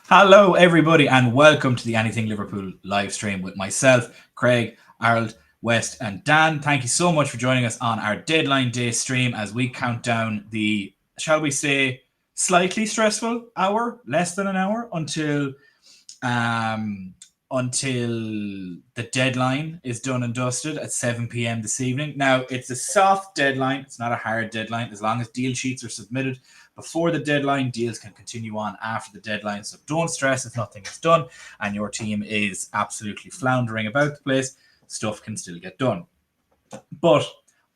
Hello, everybody, and welcome to the Anything Liverpool live stream with myself, Craig, Harold, West, and Dan. Thank you so much for joining us on our deadline day stream as we count down the, shall we say, slightly stressful hour, less than an hour, um, until the deadline is done and dusted at 7 p.m. this evening. Now, it's a soft deadline, it's not a hard deadline. As long as deal sheets are submitted before the deadline, deals can continue on after the deadline. So don't stress if nothing is done and your team is absolutely floundering about the place. Stuff can still get done. But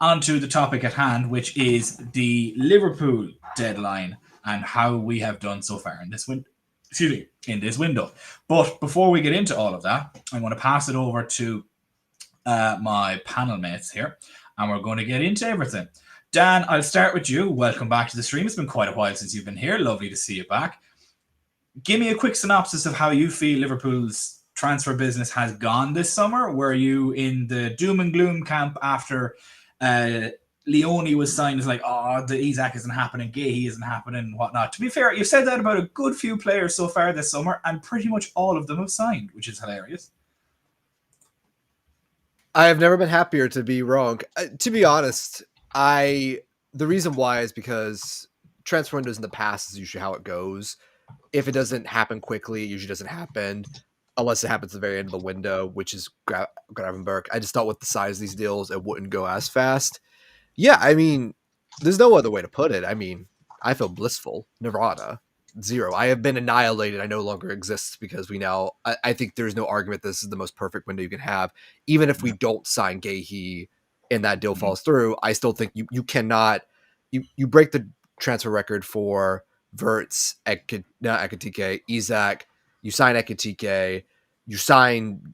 on to the topic at hand, which is the Liverpool deadline and how we have done so far in this window. Excuse me, in this window. But before we get into all of that, I'm going to pass it over to my panel mates here, and we're going to get into everything. Dan, I'll start with you. Welcome back to the stream. It's been quite a while since you've been here. Lovely to see you back. Give me a quick synopsis of how you feel Liverpool's transfer business has gone this summer. Were you in the doom and gloom camp after Leone was signed as like, oh, the Isak isn't happening, Guehi isn't happening, and whatnot? To be fair, you've said that about a good few players so far this summer, and pretty much all of them have signed, which is hilarious. I have never been happier to be wrong. To be honest, the reason why is because transfer windows in the past is usually how it goes. If it doesn't happen quickly, it usually doesn't happen unless it happens at the very end of the window, which is Gravenberg. I just thought with the size of these deals, it wouldn't go as fast. Yeah, I mean, there's no other way to put it. I mean, I feel blissful. Nirvana. Zero. I have been annihilated. I no longer exist because we now. I think there's no argument this is the most perfect window you can have. Even if we don't sign Guehi and that deal falls through, I still think you cannot. You break the transfer record for Verts, Ekatike, Isak. You sign Ekatike. You sign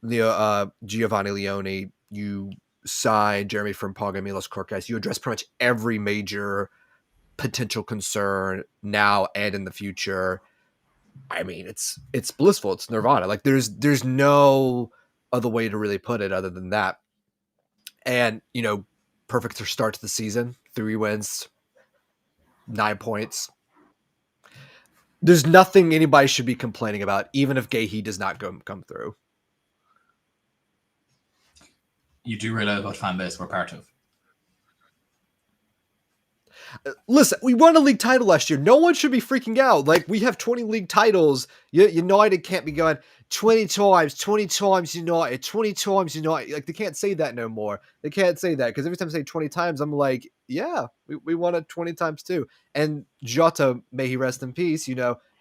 Giovanni Leone. You sign Jeremy Frimpong, Milos Korkis. You address pretty much every major potential concern now and in the future. I mean, it's blissful. It's nirvana. Like there's no other way to really put it other than that. And perfect start to the season. 3 wins, 9 points. There's nothing anybody should be complaining about, even if Guehi does not come through. You do realize what fan base we're part of. Listen, we won a league title last year. No one should be freaking out. Like, we have 20 league titles. United can't be going 20 times United, 20 times United. Like, they can't say that no more. They can't say that because every time I say 20 times, I'm like, yeah, we won it 20 times too. And Jota, may he rest in peace,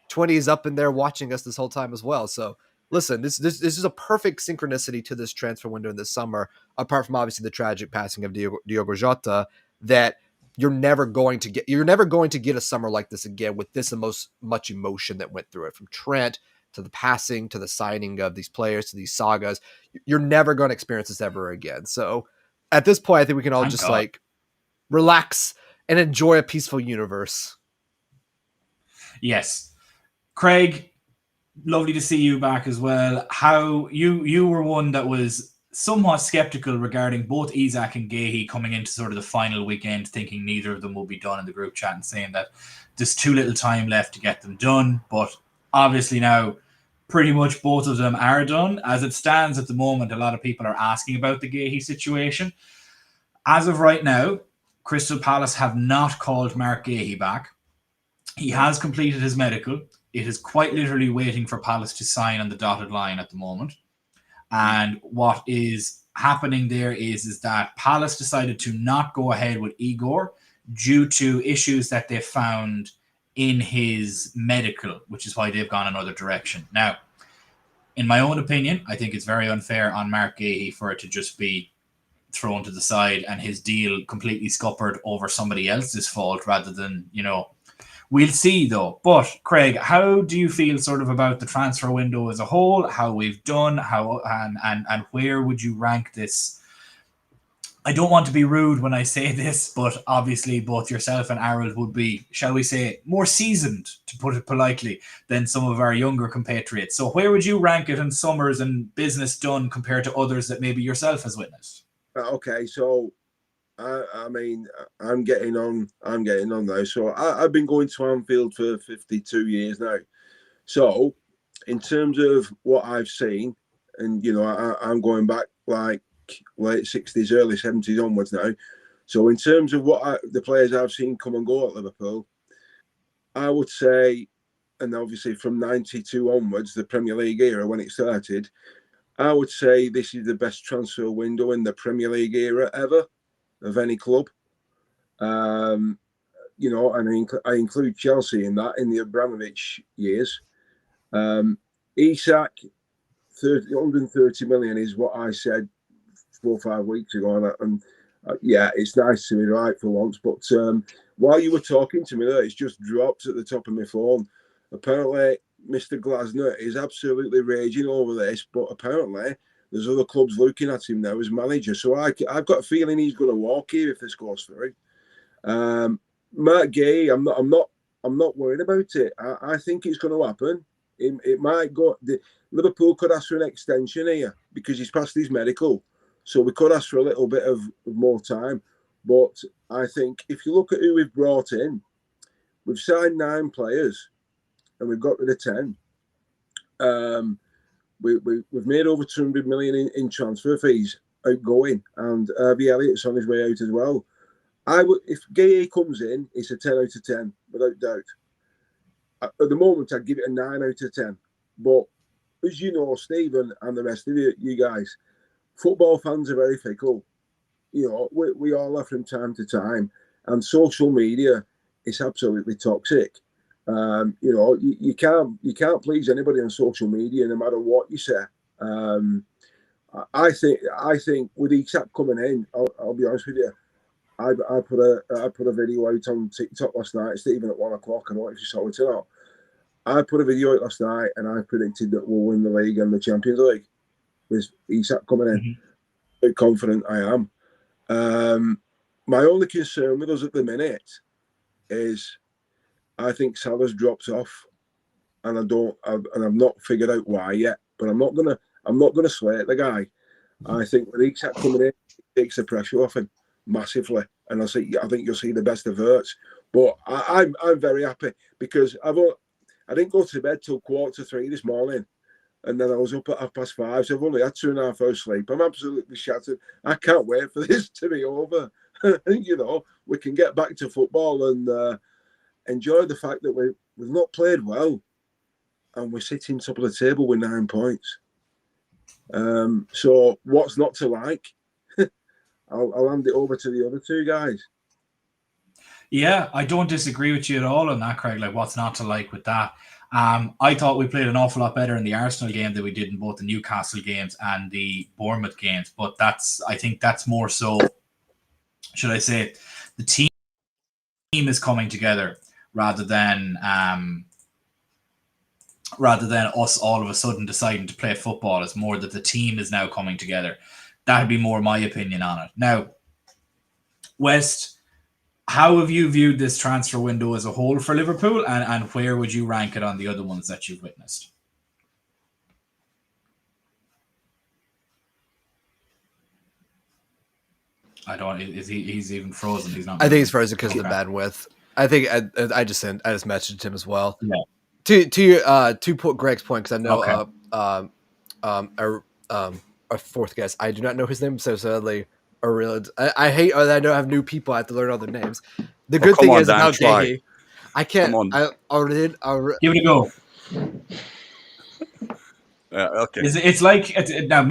20 is up in there watching us this whole time as well. So, listen, this is a perfect synchronicity to this transfer window in this summer, apart from obviously the tragic passing of Diogo Jota, that you're never going to get a summer like this again with this much emotion that went through it, from Trent to the passing to the signing of these players to these sagas. You're never going to experience this ever again. So at this point, I think we can all Thank just God. Relax and enjoy a peaceful universe. Yes. Craig, lovely to see you back as well. How you were one that was somewhat skeptical regarding both Isak and Guehi coming into sort of the final weekend, thinking neither of them will be done in the group chat and saying that there's too little time left to get them done. But obviously now pretty much both of them are done. As it stands at the moment, a lot of people are asking about the Guehi situation. As of right now, Crystal Palace have not called Mark Guehi back. He has completed his medical. It is quite literally waiting for Palace to sign on the dotted line at the moment. And what is happening there is that Palace decided to not go ahead with Igor due to issues that they found in his medical, which is why they've gone another direction. Now, in my own opinion, I think it's very unfair on Mark Guehi for it to just be thrown to the side and his deal completely scuppered over somebody else's fault rather than, we'll see though. But Craig, how do you feel sort of about the transfer window as a whole? How we've done? How and where would you rank this? I don't want to be rude when I say this, but obviously both yourself and Harold would be, shall we say, more seasoned, to put it politely, than some of our younger compatriots. So where would you rank it in summers and business done compared to others that maybe yourself has witnessed? Okay, so I mean, I'm getting on now. So I've been going to Anfield for 52 years now. So, in terms of what I've seen, and I'm going back like late 60s, early 70s onwards now. So, in terms of the players I've seen come and go at Liverpool, I would say, and obviously from 92 onwards, the Premier League era when it started, I would say this is the best transfer window in the Premier League era ever of any club. And I include Chelsea in that, in the Abramovich years. Isak, 130 million is what I said 4 or 5 weeks ago. And yeah, it's nice to be right for once. But while you were talking to me there, it's just dropped at the top of my phone. Apparently, Mr. Glasner is absolutely raging over this, but apparently there's other clubs looking at him now as manager. So I've got a feeling he's going to walk here if this goes through. Matt Guehi, I'm not worried about it. I think it's going to happen. It might go. Liverpool could ask for an extension here because he's passed his medical, so we could ask for a little bit of more time. But I think if you look at who we've brought in, we've signed 9 players and we've got rid of 10. We've made over 200 million in transfer fees outgoing, and Harvey Elliott's on his way out as well. If Guehi comes in, it's a 10 out of 10 without doubt. At the moment, I'd give it a 9 out of 10. But as you know, Stephen and the rest of you guys, football fans are very fickle. We all are from time to time, and social media is absolutely toxic. You can't please anybody on social media, no matter what you say. I think with Isak coming in, I'll be honest with you. I put a video out on TikTok last night, Stephen, at 1 o'clock. I don't know if you saw it or not. I put a video out last night, and I predicted that we'll win the league and the Champions League with Isak coming in. Mm-hmm. How confident I am. My only concern with us at the minute is I think Salah's dropped off, and I've not figured out why yet. But I'm not gonna slate the guy. I think with Isak coming in, it takes the pressure off him massively, and I think you'll see the best of Hurts. But I'm very happy because I didn't go to bed till 2:45 this morning, and then I was up at 5:30, so I've only had 2.5 hours sleep. I'm absolutely shattered. I can't wait for this to be over. We can get back to football and enjoy the fact that we've not played well, and we're sitting top of the table with 9 points. So what's not to like? I'll hand it over to the other 2 guys. Yeah, I don't disagree with you at all on that, Craig. Like, what's not to like with that? I thought we played an awful lot better in the Arsenal game than we did in both the Newcastle games and the Bournemouth games. But I think that's more so, should I say, the team is coming together rather than us all of a sudden deciding to play football. It's more that the team is now coming together. That'd be more my opinion on it. Now, West, how have you viewed this transfer window as a whole for Liverpool, and where would you rank it on the other ones that you've witnessed? I don't. He's even frozen? He's not. I think he's frozen because of the bandwidth. I think I just messaged him as well. Yeah. To Greg's point, because I know our 4th guest, I do not know his name, so sadly, I hate that I don't have new people. I have to learn other names. The good thing is about Guehi, I can't. I already give it a go. Okay. It's like now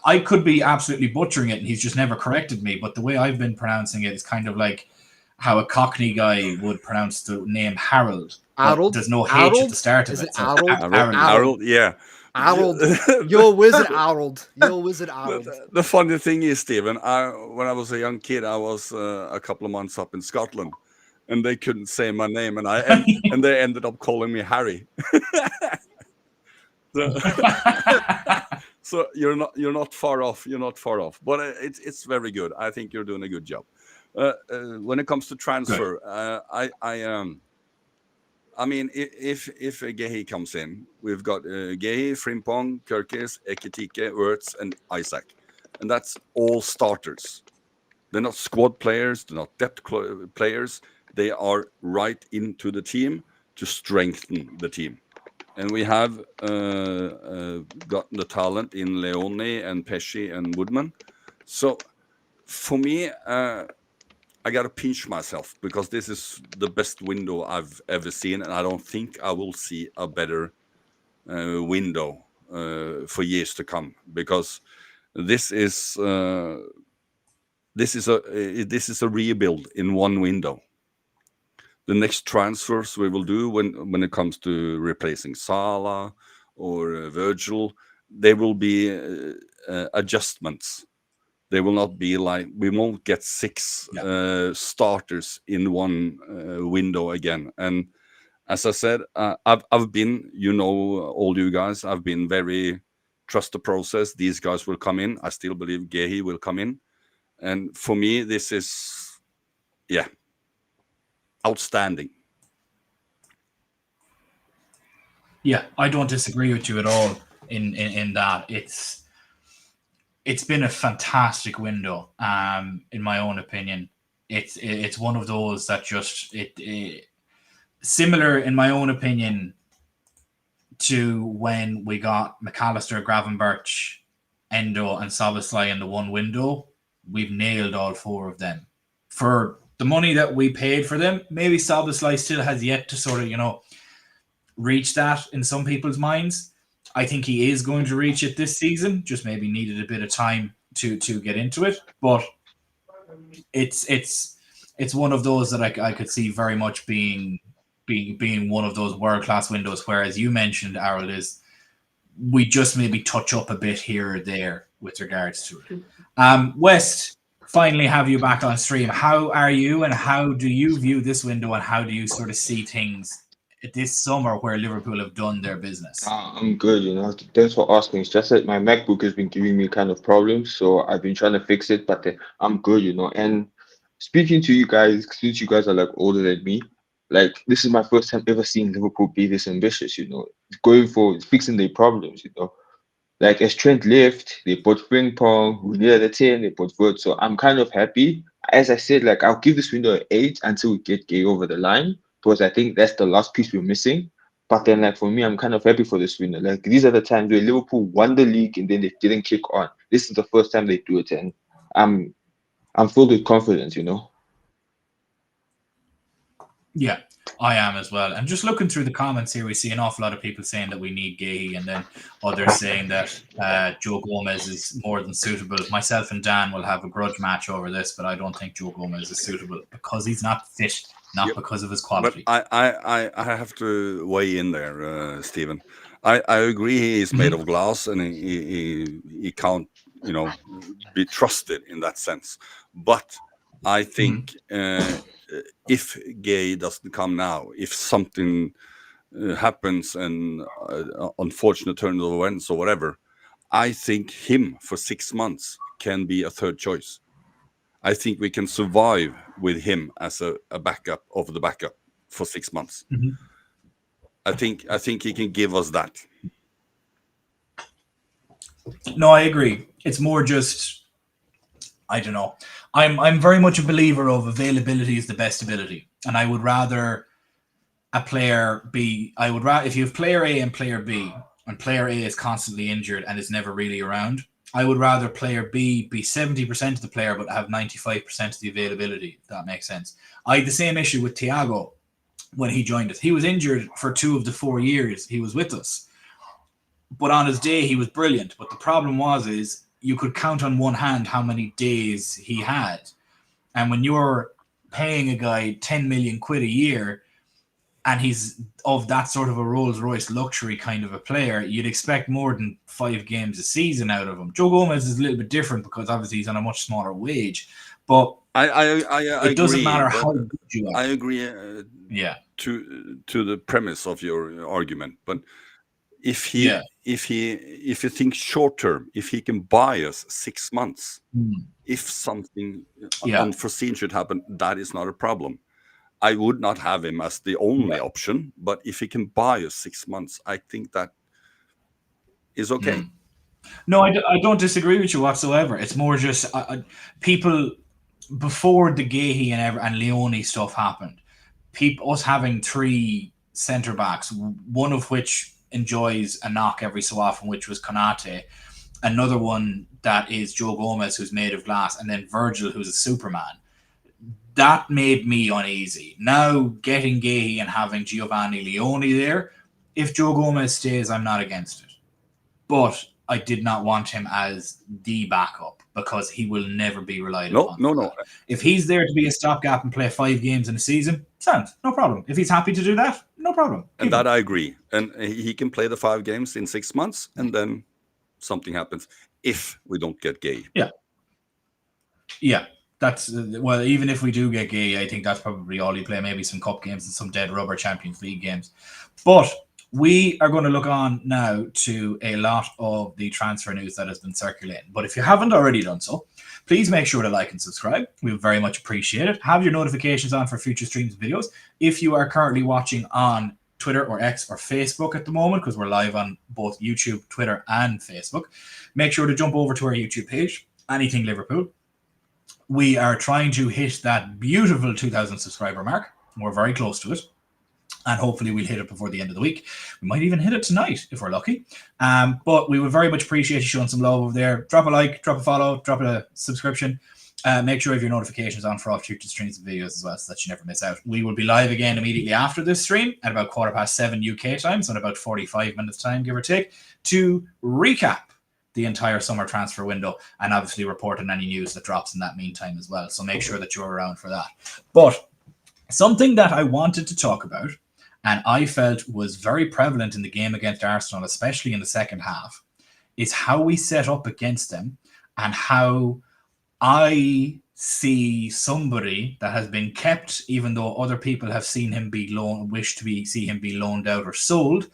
I could be absolutely butchering it, and he's just never corrected me. But the way I've been pronouncing it is kind of like how a Cockney guy would pronounce the name Harold. There's no H at the start of it. So Harold, yeah. Harold, you'll wizard Harold. You'll wizard Harold. The funny thing is, Stephen, when I was a young kid, I was a couple of months up in Scotland, and they couldn't say my name, and they ended up calling me Harry. So you're not far off. You're not far off, but it's very good. I think you're doing a good job. When it comes to transfer, I mean, if Guehi comes in, we've got Guehi, Frimpong, Kirkis, Ekitike, Wirtz, and Isak. And that's all starters. They're not squad players. They're not depth players. They are right into the team to strengthen the team. and we have gotten the talent in Leone and Pesci and Woodman. So for me, I got to pinch myself because this is the best window I've ever seen, and I don't think I will see a better window for years to come, because this is a rebuild in one window. The next transfers we will do when it comes to replacing Salah or Virgil, they will be adjustments. They will not be like, we won't get 6 starters in one window again. And as I said, I've been, all you guys, I've been very trust the process. These guys will come in. I still believe Guehi will come in. And for me, this is, outstanding. Yeah, I don't disagree with you at all in that. It's been a fantastic window, in my own opinion. It's one of those that just similar, in my own opinion, to when we got McAllister, Gravenberch, Endo, and Szoboszlai in the one window. We've nailed all 4 of them for the money that we paid for them. Maybe Szoboszlai still has yet to sort of reach that in some people's minds. I think he is going to reach it this season. Just maybe needed a bit of time to get into it, but it's one of those that I could see very much being one of those world-class windows, whereas you mentioned, Harold, is we just maybe touch up a bit here or there with regards to it. West, finally have you back on stream. How are you, and how do you view this window, and how do you sort of see things this summer where Liverpool have done their business? I'm good, Thanks for asking. It's just that my MacBook has been giving me kind of problems, so I've been trying to fix it, but I'm good, And speaking to you guys, since you guys are like older than me, like this is my first time ever seeing Liverpool be this ambitious, going for fixing their problems, Like as Trent left, they put Frimpong, we needed a 10, they put Vert. So I'm kind of happy. As I said, like I'll give this window an 8 until we get Guehi over the line, because I think that's the last piece we're missing. But then, like for me, I'm kind of happy for this window. Like these are the times where Liverpool won the league and then they didn't kick on. This is the first time they do it, and I'm filled with confidence, Yeah, I am as well. And just looking through the comments here, we see an awful lot of people saying that we need Guehi, and then others saying that Joe Gomez is more than suitable. Myself and Dan will have a grudge match over this, but I don't think Joe Gomez is suitable because he's not fit, not because of his quality. But I have to weigh in there, Stephen. I agree he is made of glass, and he can't, be trusted in that sense. But I think if Guehi doesn't come now, if something happens and unfortunate turn of events or whatever, I think him for 6 months can be a third choice. I think we can survive with him as a backup of the backup for 6 months. I think he can give us that. No, I agree. It's more just, I don't know. I'm very much a believer of availability is the best ability, and I would rather a player be. If you have player A and player B, and player A is constantly injured and is never really around, I would rather player B be 70% of the player but have 95% of the availability. If that makes sense. I had the same issue with Thiago when he joined us. He was injured for 2 of the 4 years he was with us, but on his day he was brilliant. But the problem is you could count on one hand how many days he had. And when you're paying a guy 10 million quid a year and he's of that sort of a Rolls Royce luxury kind of a player, you'd expect more than 5 games a season out of him. Joe Gomez is a little bit different because obviously he's on a much smaller wage. But it doesn't matter how good you are. I agree to the premise of your argument. But if you think short term, if he can buy us 6 months, if something unforeseen should happen, that is not a problem. I would not have him as the only option, but if he can buy us 6 months, I think that is okay. No, I don't disagree with you whatsoever. It's more just people before the Guehi and Leone stuff happened. Us having 3 centre backs, one of which enjoys a knock every so often, which was Konate. Another one that is Joe Gomez, who's made of glass, and then Virgil, who's a Superman. That made me uneasy. Now getting Guehi and having Giovanni Leone there, if Joe Gomez stays, I'm not against it. But I did not want him as the backup because he will never be relied upon. No. If he's there to be a stopgap and play 5 games in a season, sound, no problem. If he's happy to do that, no problem. And that I agree. And he can play the 5 games in 6 months, and then something happens if we don't get Guehi. Yeah. That's well, even if we do get Guehi, I think that's probably all he play. Maybe some cup games and some dead rubber Champions League games. But we are going to look on now to a lot of the transfer news that has been circulating. But if you haven't already done so, please make sure to like and subscribe. We would very much appreciate it. Have your notifications on for future streams and videos. If you are currently watching on Twitter or X or Facebook at the moment, because we're live on both YouTube, Twitter, and Facebook, make sure to jump over to our YouTube page, Anything Liverpool. We are trying to hit that beautiful 2,000 subscriber mark. We're very close to it. And hopefully we'll hit it before the end of the week. We might even hit it tonight if we're lucky. But we would very much appreciate you showing some love over there. Drop a like, drop a follow, drop a subscription. Make sure you have your notifications on for all future streams and videos as well so that you never miss out. We will be live again immediately after this stream at about 7:15 UK time, so in about 45 minutes time, give or take, to recap the entire summer transfer window and obviously report on any news that drops in that meantime as well. So make sure that you're around for that. But something that I wanted to talk about and I felt was very prevalent in the game against Arsenal, especially in the second half, is how we set up against them and how I see somebody that has been kept, even though other people have seen him be see him be loaned out or sold,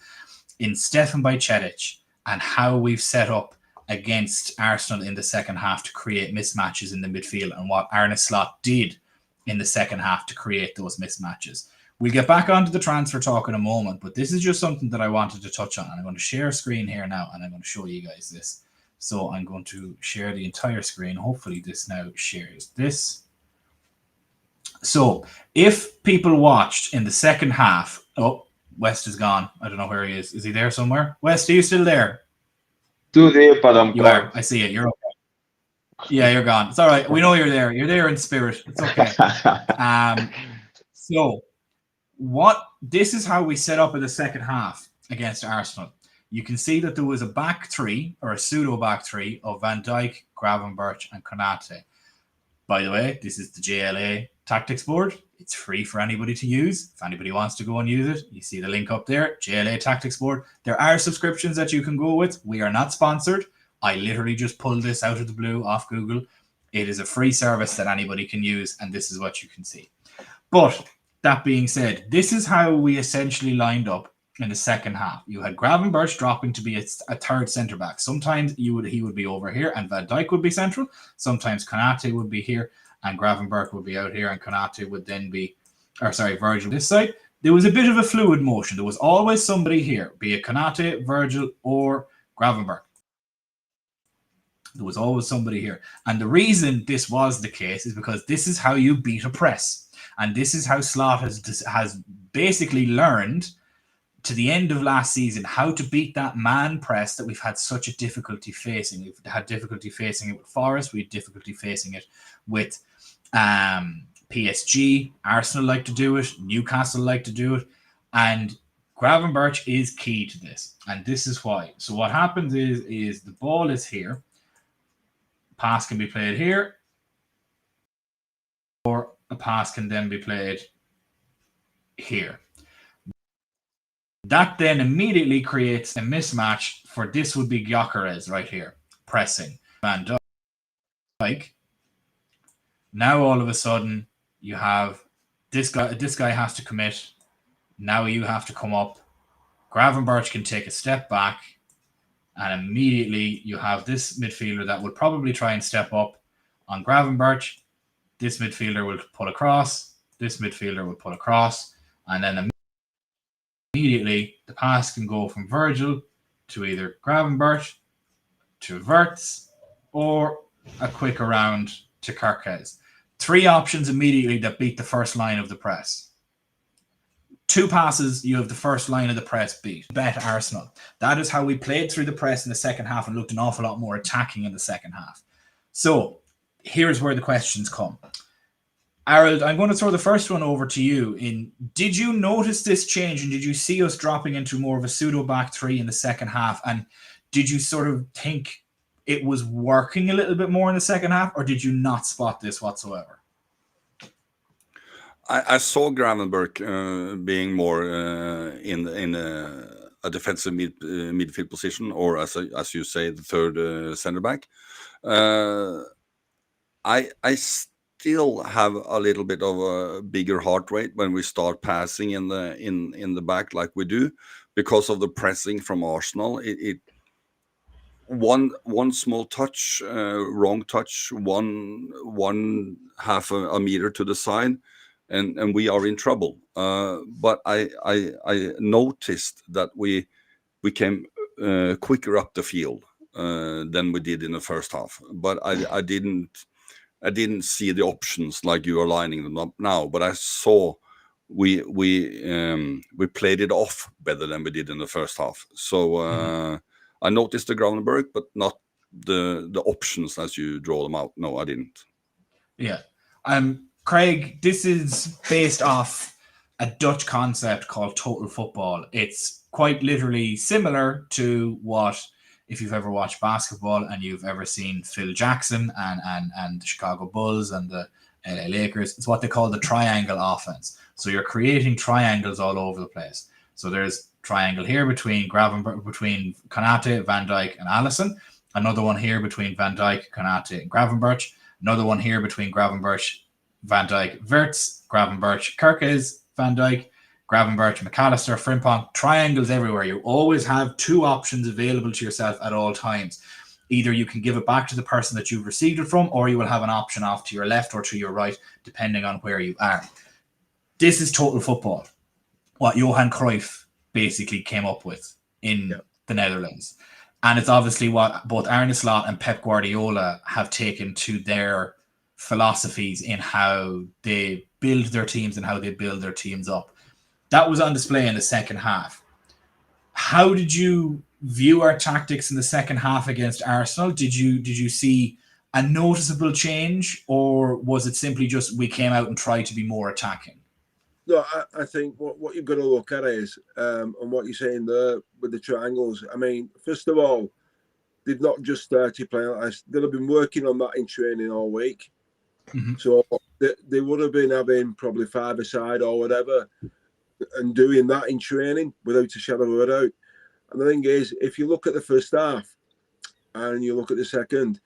in Stefan Bajcetic, and how we've set up against Arsenal in the second half to create mismatches in the midfield and what Arne Slot did in the second half to create those mismatches. We'll get back onto the transfer talk in a moment, but this is just something that I wanted to touch on. And I'm going to share a screen here now and I'm going to show you guys this. So I'm going to share the entire screen. Hopefully this now shares this. So if people watched in the second half, oh, West is gone. I don't know where he is. Is he there somewhere? West, are you still there? Still there, but I'm You gone. are. I see it. You're okay. Yeah, you're gone. It's all right. We know you're there. You're there in spirit. It's okay. So this is how we set up in the second half against Arsenal. You can see that there was a back three or a pseudo back three of Van Dijk, Gravenberch, and Konate. By the way, this is the JLA tactics board. It's free for anybody to use. If anybody wants to go and use it, you see the link up there, JLA tactics board. There are subscriptions that you can go with. We are not sponsored. I literally just pulled this out of the blue off Google. It is a free service that anybody can use, and this is what you can see. But that being said, this is how we essentially lined up in the second half. You had Gravenberch dropping to be a third centre back. Sometimes he would be over here and Van Dijk would be central. Sometimes Konate would be here and Gravenberch would be out here and Konate would then be, Virgil this side. There was a bit of a fluid motion. There was always somebody here, be it Konate, Virgil, or Gravenberch. There was always somebody here. And the reason this was the case is because this is how you beat a press. And this is how Slot has basically learned to the end of last season how to beat that man press that we've had such a difficulty facing. We've had difficulty facing it with Forest. We had difficulty facing it with PSG. Arsenal like to do it. Newcastle like to do it. And Gravenberch is key to this. And this is why. So what happens is the ball is here. Pass can be played here. Or a pass can then be played here. That then immediately creates a mismatch for this would be Gyökeres right here, pressing Van Dijk. Now all of a sudden you have this guy has to commit. Now you have to come up. Gravenberch can take a step back, and immediately you have this midfielder that would probably try and step up on Gravenberch. This midfielder will pull across. This midfielder will pull across, and then immediately the pass can go from Virgil to either Gravenberch to Wirtz or a quick around to Kerkez. 3 options immediately that beat the first line of the press. 2 passes, you have the first line of the press beat. Bet Arsenal. That is how we played through the press in the second half and looked an awful lot more attacking in the second half. So here's where the questions come. Harold, I'm going to throw the first one over to you. Did you notice this change, and did you see us dropping into more of a pseudo back three in the second half? And did you sort of think it was working a little bit more in the second half, or did you not spot this whatsoever? I saw Gravenberch being more in a defensive midfield position, or as you say, the third center back. I still have a little bit of a bigger heart rate when we start passing in the back like we do, because of the pressing from Arsenal. One small touch, wrong touch, one half a meter to the side, and we are in trouble. But I noticed that we came quicker up the field than we did in the first half. But I didn't see the options like you are lining them up now. But I saw we played it off better than we did in the first half. So I noticed the Gravenberch, but not the options as you draw them out. No, I didn't. Yeah. Craig, this is based off a Dutch concept called total football. It's quite literally similar to what, if you've ever watched basketball and you've ever seen Phil Jackson and the Chicago Bulls and the LA Lakers, it's what they call the triangle offense. So you're creating triangles all over the place. So there's triangle here between between Konate, Van Dijk, and Alisson. Another one here between Van Dijk, Konate, and Gravenberch. Another one here between Gravenberch, Van Dijk, Wirtz, Gravenberch, Kerkez, Van Dijk, Gravenberch, McAllister, Frimpong. Triangles everywhere. You always have 2 options available to yourself at all times. Either you can give it back to the person that you've received it from, or you will have an option off to your left or to your right, depending on where you are. This is total football. What Johan Cruyff basically came up with in the Netherlands. And it's obviously what both Arne Slot and Pep Guardiola have taken to their philosophies in how they build their teams and how they build their teams up. That was on display in the second half. How did you view our tactics in the second half against Arsenal? Did you see a noticeable change, or was it simply just we came out and tried to be more attacking? No, I think what you've got to look at is, and what you're saying there with the triangles. I mean, first of all, they've not just started playing like this. They'll have been working on that in training all week. Mm-hmm. So they would have been having probably 5-a-side or whatever and doing that in training without a shadow of a doubt. And the thing is, if you look at the first half and you look at the second,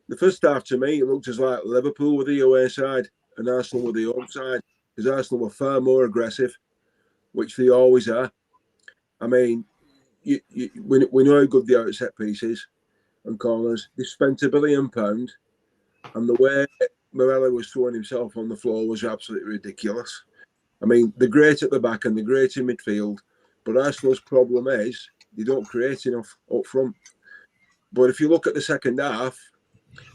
the first half to me, it looked as like Liverpool with the away side and Arsenal with the home side. Because Arsenal were far more aggressive, which they always are. I mean, we know how good they are at set pieces and corners. They spent £1 billion, and the way Morello was throwing himself on the floor was absolutely ridiculous. I mean, they're great at the back and they're great in midfield, but Arsenal's problem is they don't create enough up front. But if you look at the second half,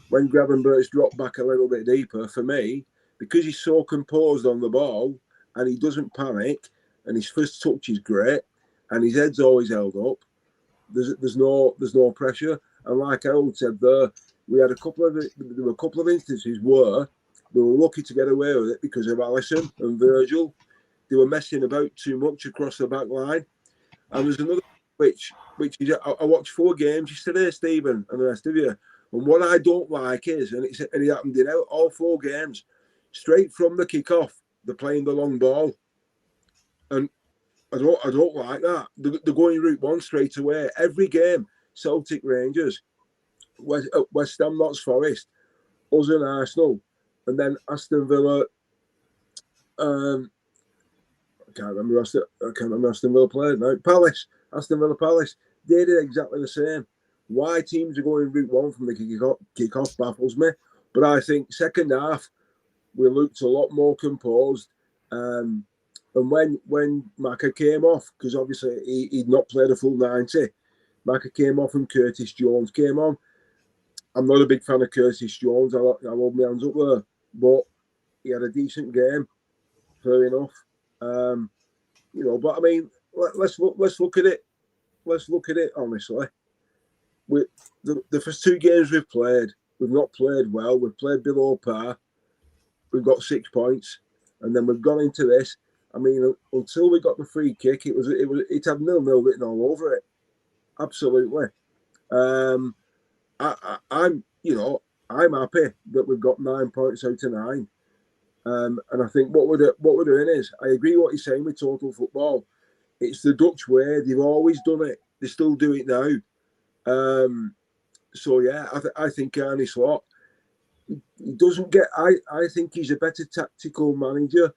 when Gravenberch dropped back a little bit deeper, for me, because he's so composed on the ball and he doesn't panic and his first touch is great and his head's always held up, there's no pressure. And like Harold said there, there were a couple of instances where we were lucky to get away with it because of Alisson and Virgil. They were messing about too much across the back line. And there's another which is, I watched 4 games yesterday, Stephen, and the rest of you. And what I don't like is, and it happened in all 4 games, straight from the kickoff, they're playing the long ball, and I don't like that. They're going route 1 straight away every game. Celtic, Rangers, West Ham, Notts Forest, us and Arsenal, and then Aston Villa. I can't remember Aston Villa played now. Aston Villa Palace. They did exactly the same. Why teams are going route 1 from the kickoff baffles me. But I think second half, we looked a lot more composed. And when Maka came off, because obviously he'd not played a full 90, Maka came off and Curtis Jones came on. I'm not a big fan of Curtis Jones. I hold my hands up there. But he had a decent game, fair enough. You know, but I mean, let's look at it. Let's look at it honestly. The first 2 games we've not played well. We've played below par. We've got 6 points, and then we've gone into this. I mean, until we got the free kick, it had 0-0 written all over it. Absolutely. I'm happy that we've got 9 points out of 9. And I think what we're doing is, I agree what you're saying with total football. It's the Dutch way. They've always done it. They still do it now. So yeah, I think Arne Slot, he doesn't get. I think he's a better tactical manager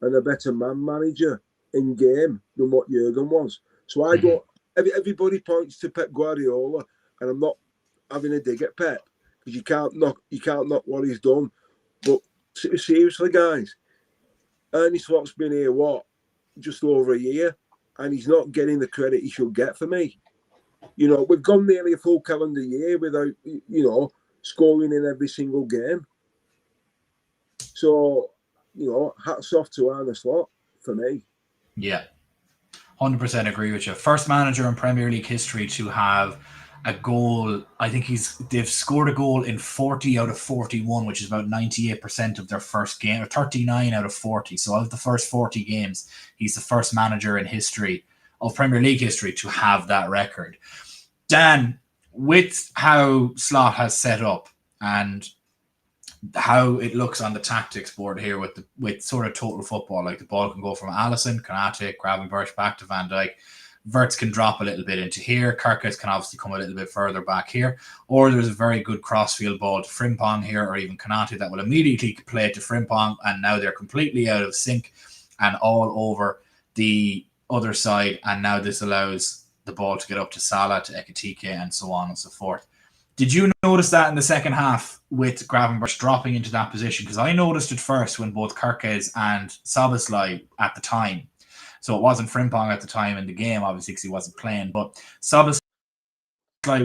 and a better man manager in game than what Jurgen was. So I don't. Everybody points to Pep Guardiola, and I'm not having a dig at Pep because you can't knock what he's done. But seriously, guys, Arne Slot's been here just over a year, and he's not getting the credit he should get for me. You know, we've gone nearly a full calendar year without, scoring in every single game. So, hats off to Arne Slot for me. Yeah, 100% agree with you. First manager in Premier League history to have a goal. I think they've scored a goal in 40 out of 41, which is about 98% of their first game, or 39 out of 40. So out of the first 40 games, he's the first manager in history of Premier League history to have that record. Dan, with how Slot has set up and how it looks on the tactics board here with sort of total football, like the ball can go from Alisson, Konate, Gravenberch back to Van Dijk. Verts can drop a little bit into here. Kirkes can obviously come a little bit further back here. Or there's a very good crossfield ball to Frimpong here, or even Konate that will immediately play to Frimpong, and now they're completely out of sync and all over the other side. And now this allows the ball to get up to Salah, to Ekitike, and so on and so forth. Did you notice that in the second half with Gravenberch dropping into that position? Because I noticed it first when both Kirkes and Szoboszlai at the time. So it wasn't Frimpong at the time in the game, obviously, because he wasn't playing. But Szoboszlai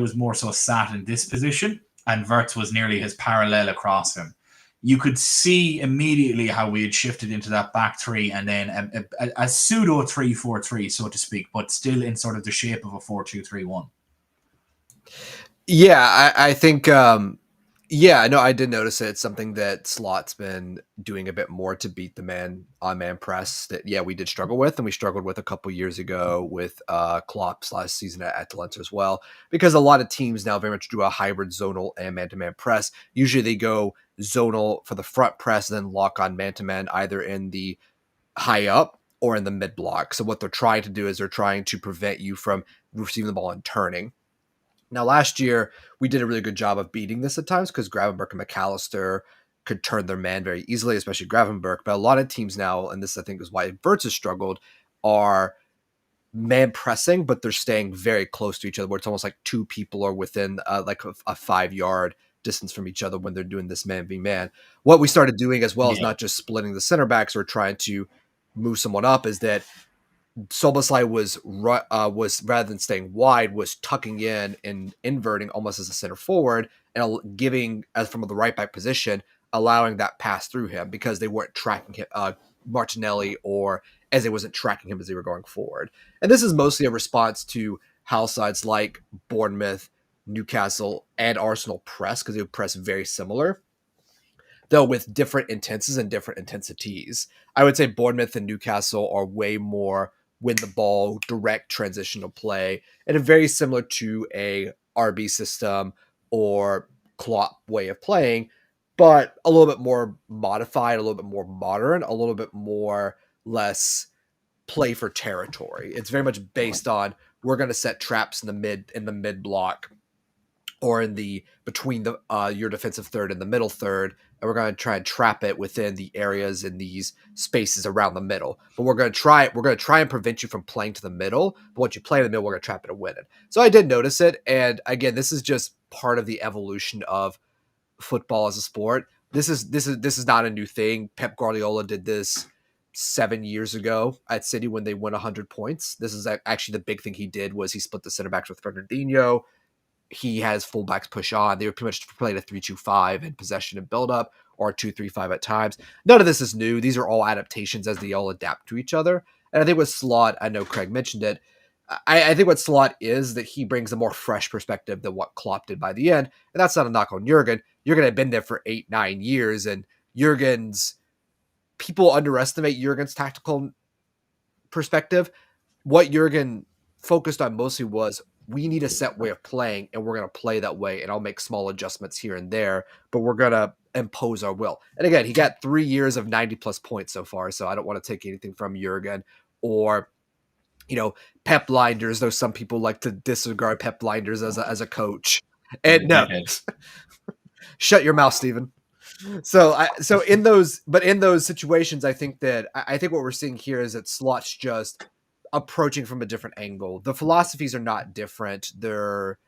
was more so sat in this position, and Verts was nearly his parallel across him. You could see immediately how we had shifted into that back three and then a pseudo 3-4-3, so to speak, but still in sort of the shape of a 4-2-3-1. Yeah, I think, I did notice it. It's something that Slot's been doing a bit more to beat the man-on-man press that, we did struggle with, and we struggled with a couple years ago with Klopp's last season at Atalanta as well, because a lot of teams now very much do a hybrid zonal and man-to-man press. Usually they go zonal for the front press and then lock on man-to-man either in the high up or in the mid block. So what they're trying to do is they're trying to prevent you from receiving the ball and turning. Now, last year, we did a really good job of beating this at times because Gravenberch and McAllister could turn their man very easily, especially Gravenberch. But a lot of teams now, and this I think is why Verts has struggled, are man pressing, but they're staying very close to each other, where it's almost like two people are within like a 5-yard distance from each other when they're doing this man v man. What we started doing as well is not just splitting the center backs or trying to move someone up, is that Szoboszlai was rather than staying wide, was tucking in and inverting almost as a center forward and giving as from the right back position, allowing that pass through him because they weren't tracking him, Martinelli, or as they wasn't tracking him as they were going forward. And this is mostly a response to how sides like Bournemouth, Newcastle, and Arsenal press, because they would press very similar, though with different intensities and different intensities. I would say Bournemouth and Newcastle are way more win the ball, direct transitional play, and a very similar to a RB system or Klopp way of playing, but a little bit more modified, a little bit more modern, a little bit more less play for territory. It's very much based on we're going to set traps in the mid block or in the between the your defensive third and the middle third, and we're going to try and trap it within the areas in these spaces around the middle. But we're going to try and prevent you from playing to the middle. But once you play in the middle, we're going to trap it and win it. So I did notice it, and again, this is just part of the evolution of football as a sport. This is not a new thing. Pep Guardiola did this 7 years ago at City when they won 100 points. This is actually the big thing he did, was he split the center backs with Fernandinho. He has fullbacks push on. They were pretty much playing a 3-2-5 in possession and build up, or 2-3-5 at times. None of this is new. These are all adaptations as they all adapt to each other. And I think with Slot, I know Craig mentioned it. I think what Slot is that he brings a more fresh perspective than what Klopp did by the end. And that's not a knock on Jurgen. Jurgen had been there for 8-9 years, and people underestimate Jurgen's tactical perspective. What Jurgen focused on mostly was, we need a set way of playing, and we're going to play that way, and I'll make small adjustments here and there, but we're going to impose our will. And again, he got 3 years of 90-plus points so far, so I don't want to take anything from Jurgen or, Pep blinders, though some people like to disregard Pep blinders as a coach. And no, shut your mouth, Stephen. So in those situations, I think what we're seeing here is that Slot's just approaching from a different angle. The philosophies are not different. Their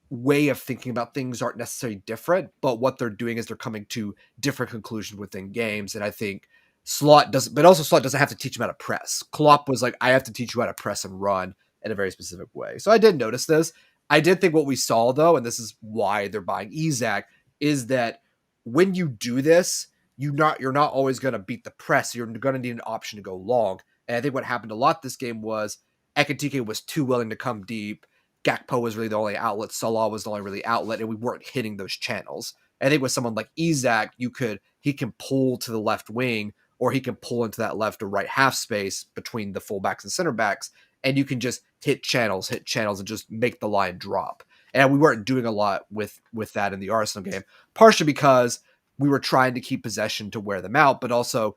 way of thinking about things aren't necessarily different, but what they're doing is they're coming to different conclusions within games. And I think Slot doesn't have to teach him how to press. Klopp was like, I have to teach you how to press and run in a very specific way. So I did notice this. I did think what we saw, though, and this is why they're buying Isak, is that when you do this, you're not always going to beat the press. You're going to need an option to go long. And I think what happened a lot this game was Ekitike was too willing to come deep. Gakpo was really the only outlet. Salah was the only really outlet, and we weren't hitting those channels. I think with someone like Isak, he can pull to the left wing, or he can pull into that left or right half space between the fullbacks and center backs, and you can just hit channels, and just make the line drop. And we weren't doing a lot with that in the Arsenal game, partially because we were trying to keep possession to wear them out, but also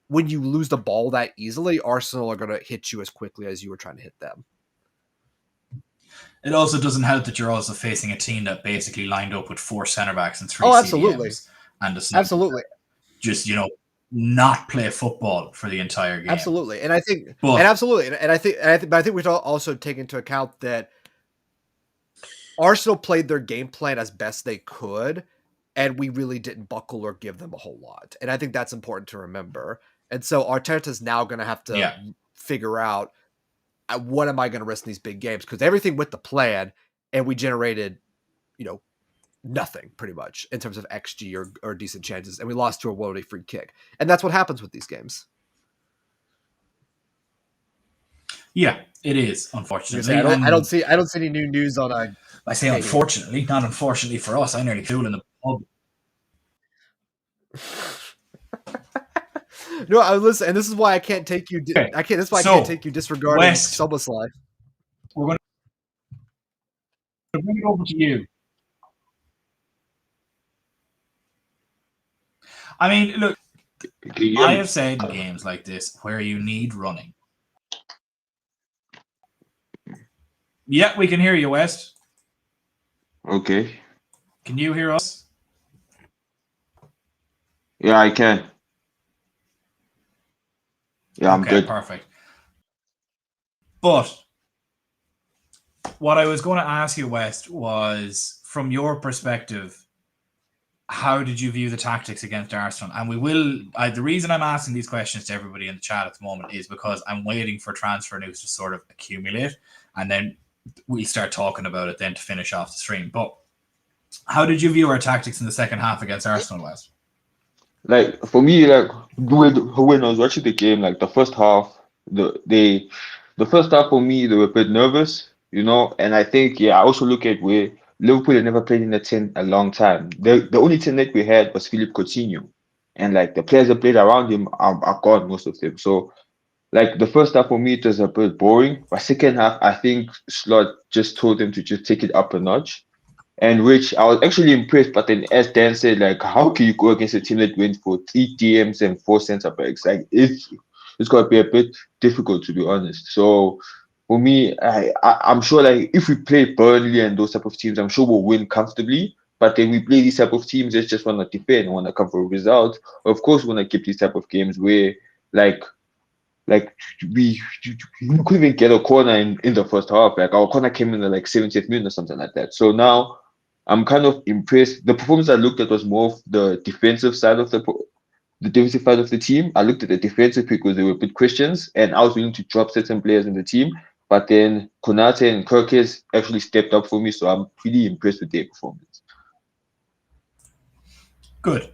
when you lose the ball that easily, Arsenal are going to hit you as quickly as you were trying to hit them. It also doesn't help that you're also facing a team that basically lined up with 4 center backs and 3 absolutely. CDMs, and absolutely just not play football for the entire game. Absolutely, and I think, but I think we also take into account that Arsenal played their game plan as best they could, and we really didn't buckle or give them a whole lot. And I think that's important to remember. And so Arteta's now going to have to figure out, what am I going to risk in these big games? Because everything with the plan, and we generated, nothing pretty much in terms of XG or decent chances. And we lost to a worldy free kick. And that's what happens with these games. Yeah, it is, unfortunately. I don't see any new news on I say unfortunately, not unfortunately for us. I nearly flew in the pub. No, I listen, and this is why I can't take you. I can't. That's why I can't take you disregarding SummerSlam. We're going to bring it over to you. I mean, look, I have said in games like this where you need running. Yeah, we can hear you, West. Okay. Can you hear us? Yeah, I can. Yeah, I'm good. Perfect. But what I was going to ask you, West, was from your perspective, how did you view the tactics against Arsenal? And the reason I'm asking these questions to everybody in the chat at the moment is because I'm waiting for transfer news to sort of accumulate, and then we'll start talking about it then to finish off the stream. But how did you view our tactics in the second half against Arsenal, West? Like, for me, like, when I was watching the game, like the first half, the first half for me, they were a bit nervous, and I think, I also look at where Liverpool had never played in a 10 a long time. The only 10 that we had was Philippe Coutinho, and like the players that played around him are gone, most of them. So like the first half for me, it was a bit boring. But second half, I think Slot just told them to just take it up a notch. And which I was actually impressed. But then, as Dan said, like, how can you go against a team that went for 3 DMs and 4 center backs? Like, it's going to be a bit difficult, to be honest. So for me, I'm sure, like, if we play Burnley and those type of teams, I'm sure we'll win comfortably. But then we play these type of teams that just want to defend, want to come for a result. Of course, we want to keep these type of games where, like we couldn't even get a corner in the first half. Like, our corner came in the 70th minute or something like that. So now I'm kind of impressed. The performance I looked at was more of the defensive side of the defensive side of the team. I looked at the defensive because they were a bit questions, and I was willing to drop certain players in the team. But then Konate and Kirkes actually stepped up for me, so I'm pretty impressed with their performance. Good.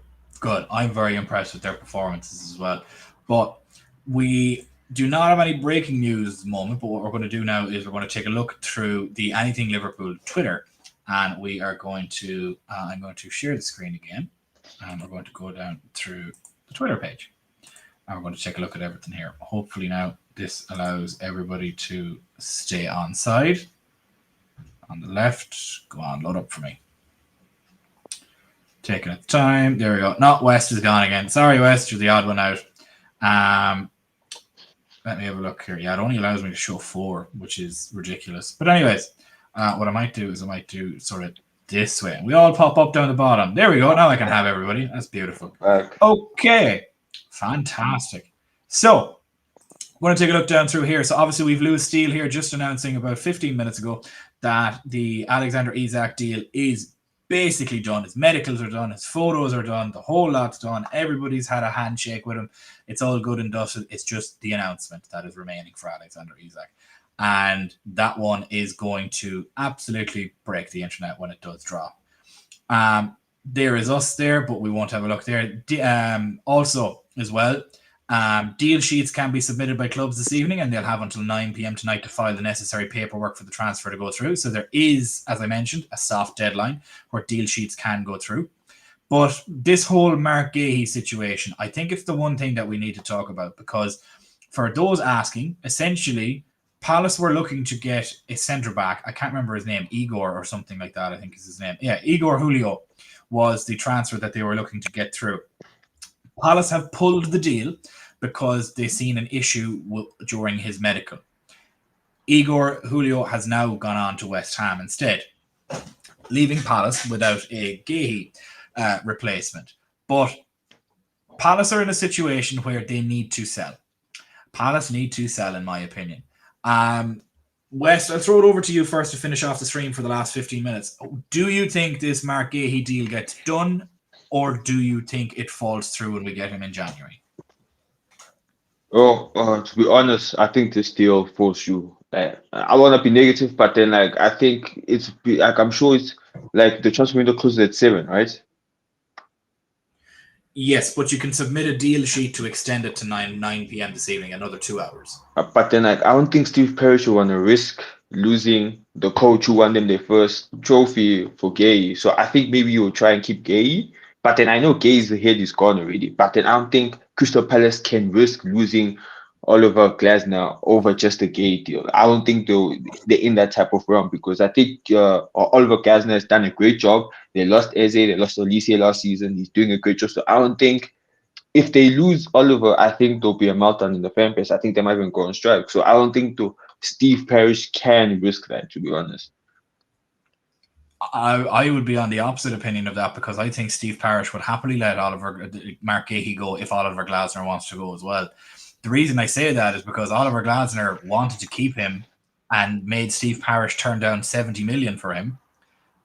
I'm very impressed with their performances as well. But we do not have any breaking news at the moment, but what we're going to do now is we're going to take a look through the Anything Liverpool Twitter, and we are going to, I'm going to share the screen again, and we're going to go down through the Twitter page, and we're going to take a look at everything here. Hopefully now this allows everybody to stay on side. On the left, go on, load up for me. Taking its time. There we go. No, West is gone again. Sorry, West, you're the odd one out. Let me have a look here. Yeah, it only allows me to show 4, which is ridiculous. But anyways, what I might do is I might do sort of this way. We all pop up down the bottom. There we go. Now I can have everybody. That's beautiful. Okay. Fantastic. So, we're going to take a look down through here. So obviously we've Lewis Steele here just announcing about 15 minutes ago that the Alexander Isak deal is basically done. His medicals are done. His photos are done. The whole lot's done. Everybody's had a handshake with him. It's all good and dusted. It's just the announcement that is remaining for Alexander Isak. And that one is going to absolutely break the internet when it does drop. There is us there, but we won't have a look there. Also, as well, deal sheets can be submitted by clubs this evening, and they'll have until 9 p.m. tonight to file the necessary paperwork for the transfer to go through. So there is, as I mentioned, a soft deadline where deal sheets can go through. But this whole Mark Guehi situation, I think it's the one thing that we need to talk about, because for those asking, essentially, Palace were looking to get a centre-back. I can't remember his name, Igor or something like that, I think is his name. Yeah, Igor Julio was the transfer that they were looking to get through. Palace have pulled the deal because they've seen an issue during his medical. Igor Julio has now gone on to West Ham instead, leaving Palace without a Guehi replacement. But Palace are in a situation where they need to sell. Palace need to sell, in my opinion. West, I'll throw it over to you first to finish off the stream for the last 15 minutes. Do you think this Mark Guehi deal gets done, or do you think it falls through when we get him in January? To be honest, I think this deal falls through. I want to be negative, but then I think I'm sure it's like the transfer window closes at 7, right? Yes, but you can submit a deal sheet to extend it to 9 p.m. this evening, another 2 hours. But then I don't think Steve Parish will want to risk losing the coach who won them their first trophy for Guehi. So I think maybe you'll try and keep Guehi. But then I know Guehi's head is gone already. But then I don't think Crystal Palace can risk losing Oliver Glasner over just a Guehi deal. I don't think they're in that type of realm, because I think Oliver Glasner has done a great job. They lost Eze, they lost Olise last season. He's doing a great job. So I don't think if they lose Oliver, I think there'll be a meltdown in the fan base. I think they might even go on strike. So I don't think Steve Parish can risk that, to be honest. I would be on the opposite opinion of that, because I think Steve Parish would happily let Mark Guehi go if Oliver Glasner wants to go as well. The reason I say that is because Oliver Glasner wanted to keep him and made Steve Parish turn down 70 million for him,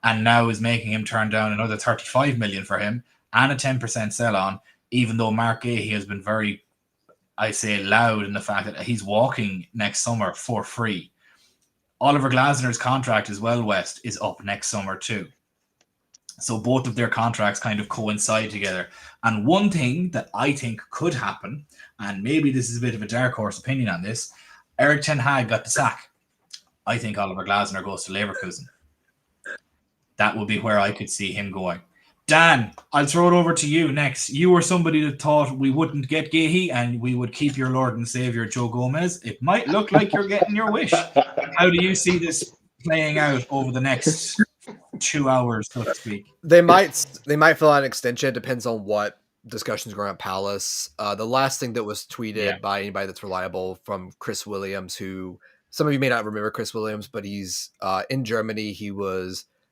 and now is making him turn down another 35 million for him and a 10% sell on, even though Mark Guehi has been very, I say, loud in the fact that he's walking next summer for free. Oliver Glasner's contract as well, West, is up next summer too. So both of their contracts kind of coincide together. And one thing that I think could happen, and maybe this is a bit of a dark horse opinion on this, Erik ten Hag got the sack. I think Oliver Glasner goes to Leverkusen. That would be where I could see him going. Dan, I'll throw it over to you next. You were somebody that thought we wouldn't get Guehi and we would keep your Lord and Savior Joe Gomez. It might look like you're getting your wish. How do you see this playing out over the next 2 hours, so to speak? They might fill out an extension. It depends on what discussions are going on at Palace. The last thing that was tweeted by anybody that's reliable from Chris Williams, who some of you may not remember Chris Williams, but he's in Germany. He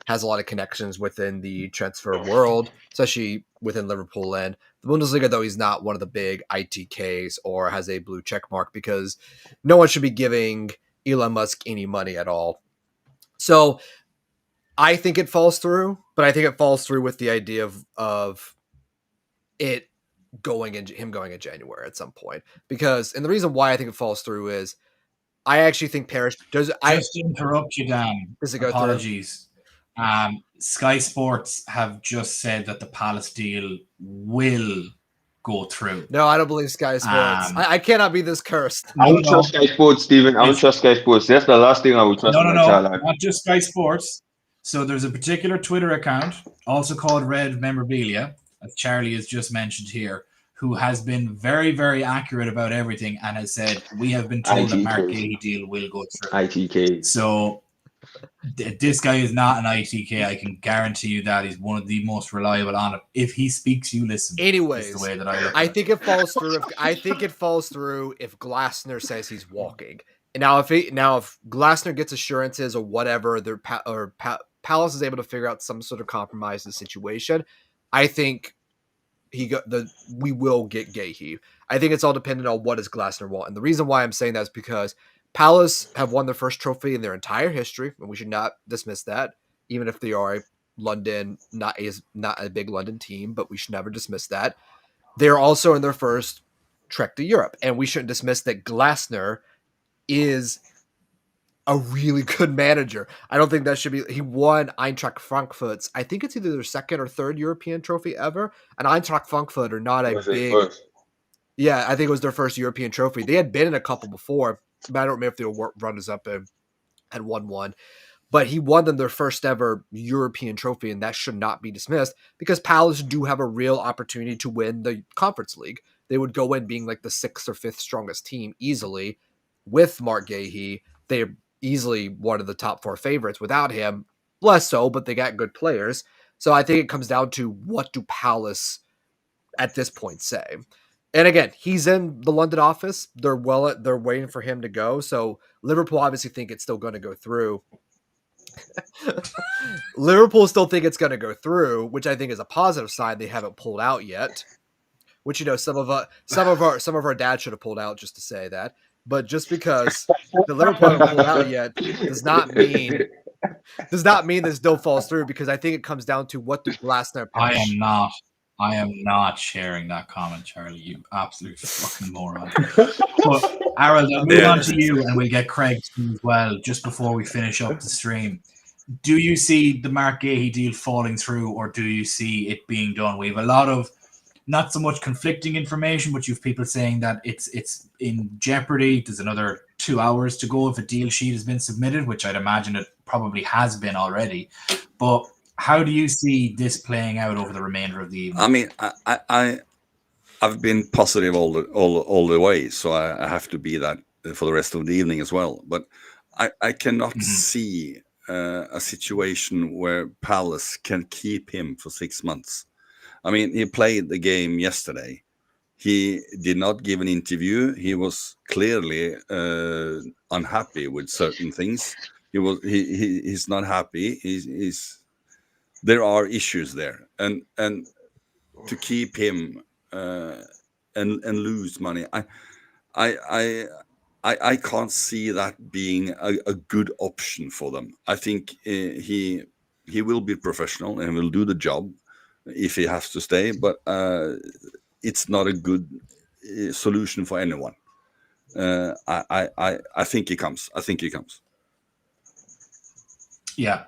has a lot of connections within the transfer world, especially within Liverpool and the Bundesliga, though he's not one of the big ITKs or has a blue check mark, because no one should be giving Elon Musk any money at all. So I think it falls through, but I think it falls through with the idea of it going in January at some point. And the reason why I think it falls through is I actually think Parish does. Just to interrupt you, Dan. Does it go Apologies. Sky Sports have just said that the Palace deal will go through. No, I don't believe Sky Sports. I cannot be this cursed. I don't trust Sky Sports, Steven. I don't trust Sky Sports. That's the last thing I would trust. No, not just Sky Sports. So there's a particular Twitter account, also called Red Memorabilia, as Charlie has just mentioned here, who has been very, very accurate about everything and has said, we have been told that Mark Guehi deal will go through. ITK. So this guy is not an ITK. I can guarantee you that. He's one of the most reliable on it. If he speaks, you listen. Anyways, the way that I look I think it falls through. I think it falls through if Glasner says he's walking. And now, if Glasner gets assurances or whatever, Palace is able to figure out some sort of compromise in the situation, I think we will get Guehi. I think it's all dependent on what does Glasner want. And the reason why I'm saying that is because Palace have won their first trophy in their entire history, and we should not dismiss that, even if they are not a big London team, but we should never dismiss that. They're also in their first trek to Europe, and we shouldn't dismiss that Glasner is a really good manager. I don't think that should be. He won Eintracht Frankfurt's, I think it's either their second or third European trophy ever. And Eintracht Frankfurt are not a big. Yeah, I think it was their first European trophy. They had been in a couple before, but I don't remember if they were runners up and had won one. But he won them their first ever European trophy, and that should not be dismissed because Palace do have a real opportunity to win the Conference League. They would go in being like the 6th or 5th strongest team easily with Mark Guehi. They're easily one of the top 4 favorites. Without him, less so, but they got good players. So I think it comes down to what do Palace at this point say. And again, he's in the London office. They're waiting for him to go. So Liverpool obviously think it's still going to go through. Liverpool still think it's going to go through, which I think is a positive sign. They haven't pulled out yet. Which some of our dads should have pulled out just to say that. But just because the Liverpool haven't pulled out yet does not mean this still falls through, because I think it comes down to what do Glasner. I am not sharing that comment, Charlie. You absolute fucking moron. But Harold, I'll move on to you, and we'll get Craig as well just before we finish up the stream. Do you see the Mark Guehi deal falling through, or do you see it being done? We have a lot of not so much conflicting information, but you have people saying that it's in jeopardy. There's another 2 hours to go if a deal sheet has been submitted, which I'd imagine it probably has been already. But how do you see this playing out over the remainder of the evening? I mean, I've been positive all the way, so I have to be that for the rest of the evening as well. But I cannot see a situation where Palace can keep him for 6 months. I mean, he played the game yesterday. He did not give an interview. He was clearly unhappy with certain things. He's not happy. There are issues there, and to keep him and lose money, I can't see that being a good option for them. I think he will be professional and will do the job if he has to stay, but it's not a good solution for anyone. I think he comes. Yeah,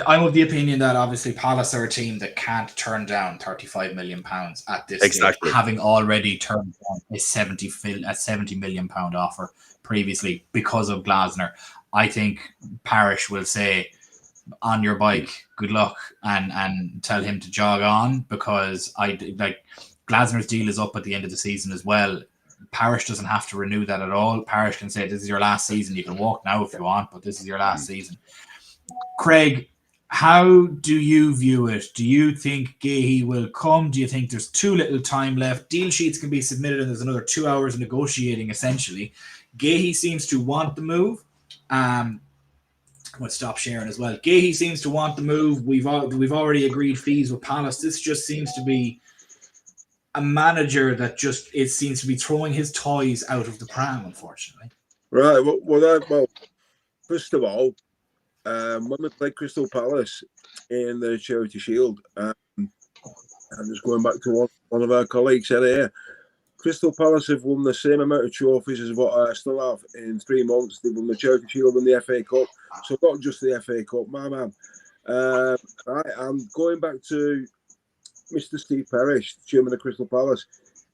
I'm of the opinion that obviously Palace are a team that can't turn down £35 million at this stage, having already turned down a £70 million offer previously because of Glasner. I think Parish will say, on your bike, good luck, and tell him to jog on, because Glasner's deal is up at the end of the season as well. Parish doesn't have to renew that at all. Parish can say, this is your last season. You can walk now if you want, but this is your last season. Craig, how do you view it? Do you think Guehi will come? Do you think there's too little time left? Deal sheets can be submitted and there's another 2 hours of negotiating, essentially. Guehi seems to want the move. I'm going to stop sharing as well. Guehi seems to want the move. We've already agreed fees with Palace. This just seems to be a manager that seems to be throwing his toys out of the pram, unfortunately. Right. Well, first of all, when we played Crystal Palace in the Charity Shield, and just going back to what one of our colleagues said here, Crystal Palace have won the same amount of trophies as what Arsenal have in 3 months. They've won the Charity Shield and the FA Cup, so not just the FA Cup, my man. I'm going back to Mr. Steve Parish, chairman of Crystal Palace.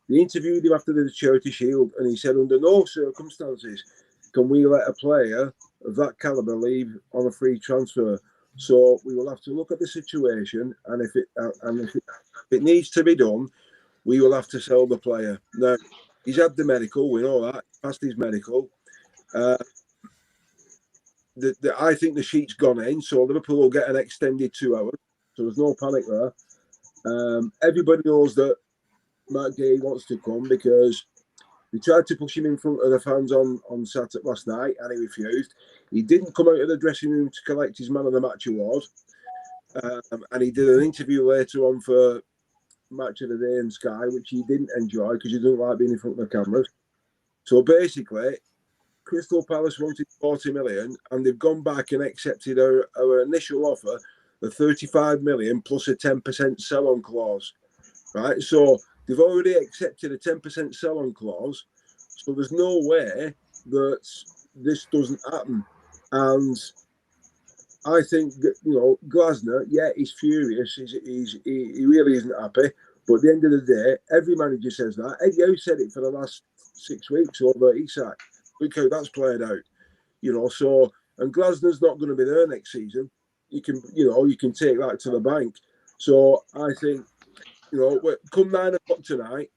They interviewed him after the Charity Shield, and he said, under no circumstances can we let a player of that caliber leave on a free transfer. So we will have to look at the situation, and if it needs to be done, we will have to sell the player. Now, he's had the medical, we know that, passed his medical. I think the sheet's gone in, so Liverpool will get an extended 2 hours, so there's no panic there. Everybody knows that Mark Guehi wants to come because we tried to push him in front of the fans on Saturday last night, and he refused. He didn't come out of the dressing room to collect his Man of the Match award, and he did an interview later on for Match of the Day and Sky, which he didn't enjoy because he doesn't like being in front of the cameras. So basically, Crystal Palace wanted 40 million, and they've gone back and accepted our initial offer of 35 million plus a 10% sell-on clause. Right, so they've already accepted a 10% sell-on clause, so there's no way that this doesn't happen. And I think that, Glasner, yeah, he's furious. He really isn't happy. But at the end of the day, every manager says that. Eddie Howe said it for the last 6 weeks over Isak. Look how that's played out. So, and Glasner's not going to be there next season. You can take that to the bank. So I think, come 9 o'clock tonight,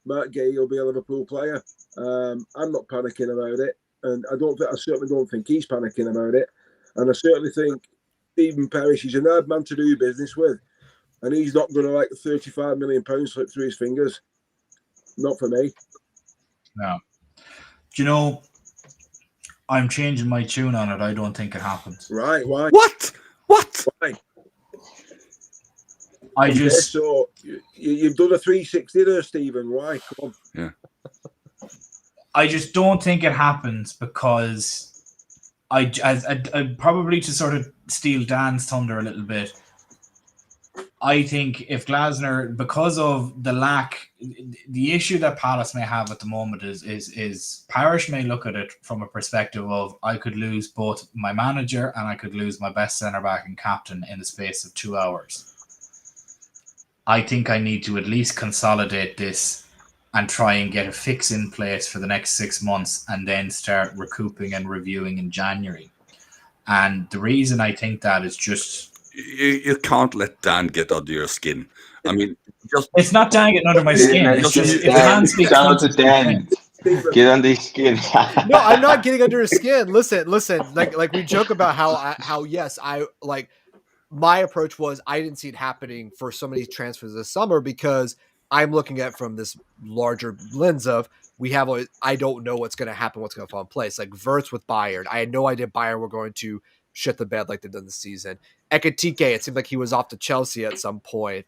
Mark Guehi will be a Liverpool player. I'm not panicking about it, and I certainly don't think he's panicking about it. And I certainly think Stephen Parrish is an hard man to do business with, and he's not going to let £35 million slip through his fingers. Not for me. No. Do you know, I'm changing my tune on it. I don't think it happens. Right? Why? What? Why? So you've done a 360 there, Stephen. Why? Come on. Yeah. I just don't think it happens because I probably, to sort of steal Dan's thunder a little bit, I think if Glasner, because of the issue that Palace may have at the moment is Parrish may look at it from a perspective of, I could lose both my manager and I could lose my best centre-back and captain in the space of 2 hours. I think I need to at least consolidate this and try and get a fix in place for the next 6 months and then start recouping and reviewing in January. And the reason I think that is just... You can't let Dan get under your skin. I mean, it's not Dan getting under my skin. It's just if Dan speaks... Shout out to Dan. Get under his skin. No, I'm not getting under his skin. Listen. Like we joke about how yes, I like... My approach was I didn't see it happening for so many transfers this summer because I'm looking at it from this larger lens of I don't know what's going to happen, what's going to fall in place. Like Wirtz with Bayern. I had no idea Bayern were going to shit the bed like they've done this season. Ekitike, it seemed like he was off to Chelsea at some point.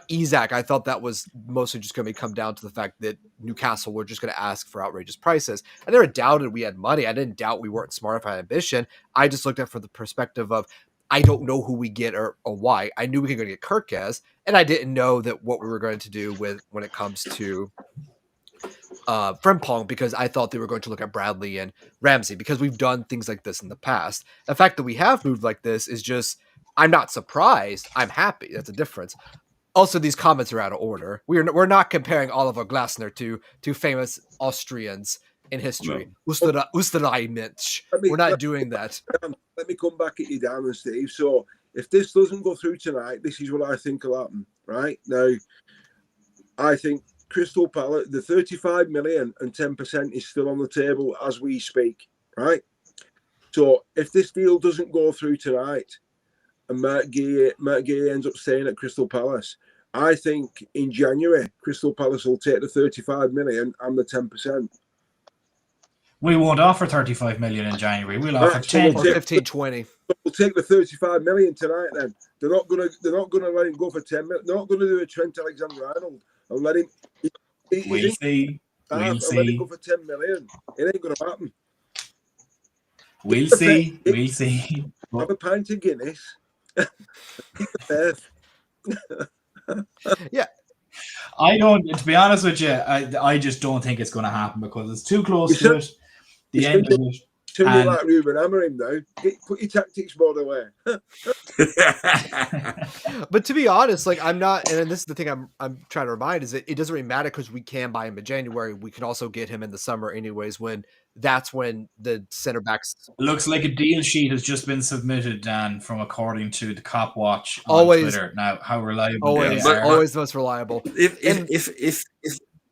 Isak, I thought that was mostly just going to come down to the fact that Newcastle were just going to ask for outrageous prices. I never doubted we had money. I didn't doubt we weren't smart if I had ambition. I just looked at it from the perspective of I don't know who we get or why. I knew we could go get Kirkes, and I didn't know that what we were going to do when it comes to Frimpong, because I thought they were going to look at Bradley and Ramsey because we've done things like this in the past. The fact that we have moved like this is just, I'm not surprised. I'm happy. That's a difference. Also, these comments are out of order. We're not comparing Oliver Glasner to famous Austrians in history. No. Österreich. We're not doing that. Let me come back at you, Dan and Steve. So if this doesn't go through tonight, this is what I think will happen. Right now, I think Crystal Palace, the 35 million and 10% is still on the table as we speak. Right. So if this deal doesn't go through tonight, and Mark Guehi ends up staying at Crystal Palace, I think in January Crystal Palace will take the 35 million and the 10%. We won't offer 35 million in January. We'll offer 10 or 15, 20. We'll take the 35 million tonight. Then they're not gonna let him go for 10 million. They're not gonna do a Trent Alexander-Arnold and let him. We'll see. Let him go for 10 million. It ain't gonna happen. We'll see. We'll see. Have a pint of Guinness. Yeah. I don't. To be honest with you, I just don't think it's going to happen because it's too close to it. The end of it. Too And- like Ruben, hammer him now. Put your tactics board away. But to be honest, like I'm not, and this is the thing I'm trying to remind is that it doesn't really matter because we can buy him in January. We can also get him in the summer anyways. That's when the center backs looks like a deal sheet has just been submitted, Dan, from according to the Cop Watch on Always- Twitter. Now, how reliable always they are. always the most reliable. if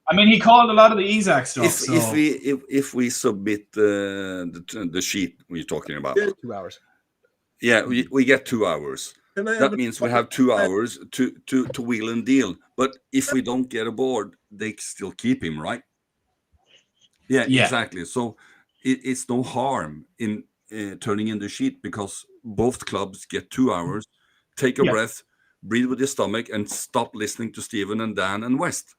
I mean, he called a lot of the Isak stuff. if we submit the sheet we're talking about, Yeah. 2 hours. yeah, we get 2 hours. Can I That means we have 2 hours to wheel and deal. But if we don't get aboard, they still keep him, right? Yeah, Yeah. exactly. So it's no harm in turning in the sheet because both clubs get 2 hours, take a Yeah. breath, breathe with your stomach, and stop listening to Steven and Dan and West.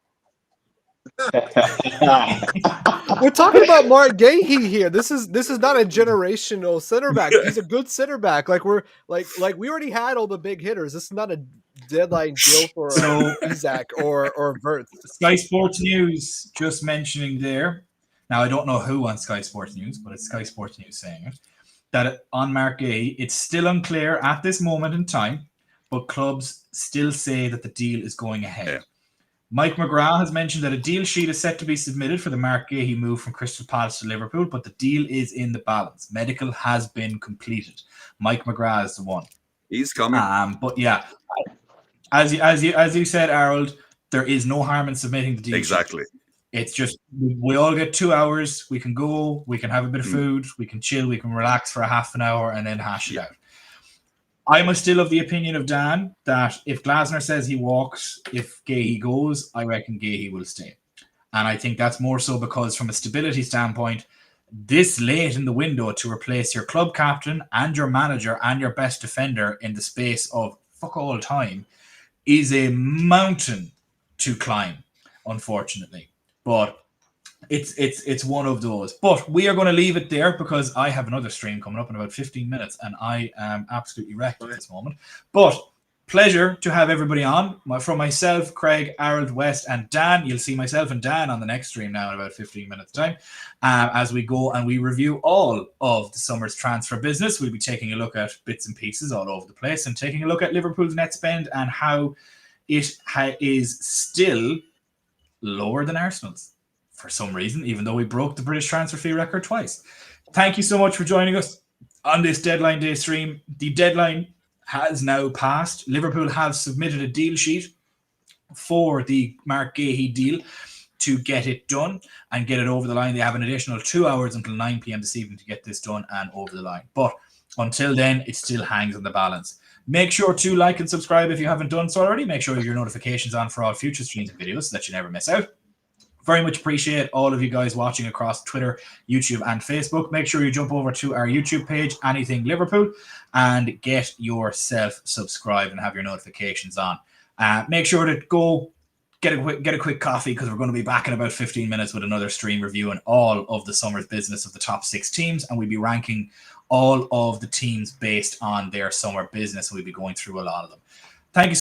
We're talking about Mark Guehi here. This is not a generational center back. He's a good center back. Like we're like we already had all the big hitters. This is not a deadline deal for So- Isak or Verts. Sky Sports News just mentioning there. Now, I don't know who on Sky Sports News, but it's Sky Sports News saying it. That on Mark Guehi, it's still unclear at this moment in time, but clubs still say that the deal is going ahead. Yeah. Mike McGrath has mentioned that a deal sheet is set to be submitted for the Mark Guehi move from Crystal Palace to Liverpool, but the deal is in the balance. Medical has been completed. Mike McGrath is the one. He's coming. But yeah, as you said, Harold, there is no harm in submitting the deal sheet. Exactly. It's just we all get 2 hours. We can go, we can have a bit of food, we can chill, we can relax for a half an hour and then hash it out. I'm still of the opinion of Dan that if Glasner says he walks, if Guehi goes, I reckon Guehi will stay. And I think that's more so because from a stability standpoint, this late in the window to replace your club captain and your manager and your best defender in the space of fuck all time is a mountain to climb, unfortunately. But it's one of those. But we are going to leave it there because I have another stream coming up in about 15 minutes and I am absolutely wrecked at this moment. But pleasure to have everybody on. From myself, Craig, Harold, West, and Dan. You'll see myself and Dan on the next stream now in about 15 minutes' time as we go and we review all of the summer's transfer business. We'll be taking a look at bits and pieces all over the place and taking a look at Liverpool's net spend and how it is still lower than Arsenal's for some reason, even though we broke the British transfer fee record twice. Thank you so much for joining us on this deadline day stream. The deadline has now passed. Liverpool have submitted a deal sheet for the Mark Guehi deal to get it done and get it over the line. They have an additional 2 hours until 9 p.m. this evening to get this done and over the line. But until then, it still hangs on the balance. Make sure to like and subscribe if you haven't done so already. Make sure you have your notifications on for all future streams and videos so that you never miss out. Very much appreciate all of you guys watching across Twitter, YouTube, and Facebook. Make sure you jump over to our YouTube page, Anything Liverpool, and get yourself subscribed and have your notifications on. Make sure to go get a quick coffee because we're going to be back in about 15 minutes with another stream reviewing all of the summer's business of the top 6 teams, and we'll be ranking all of the teams based on their summer business. We'll be going through a lot of them. Thank you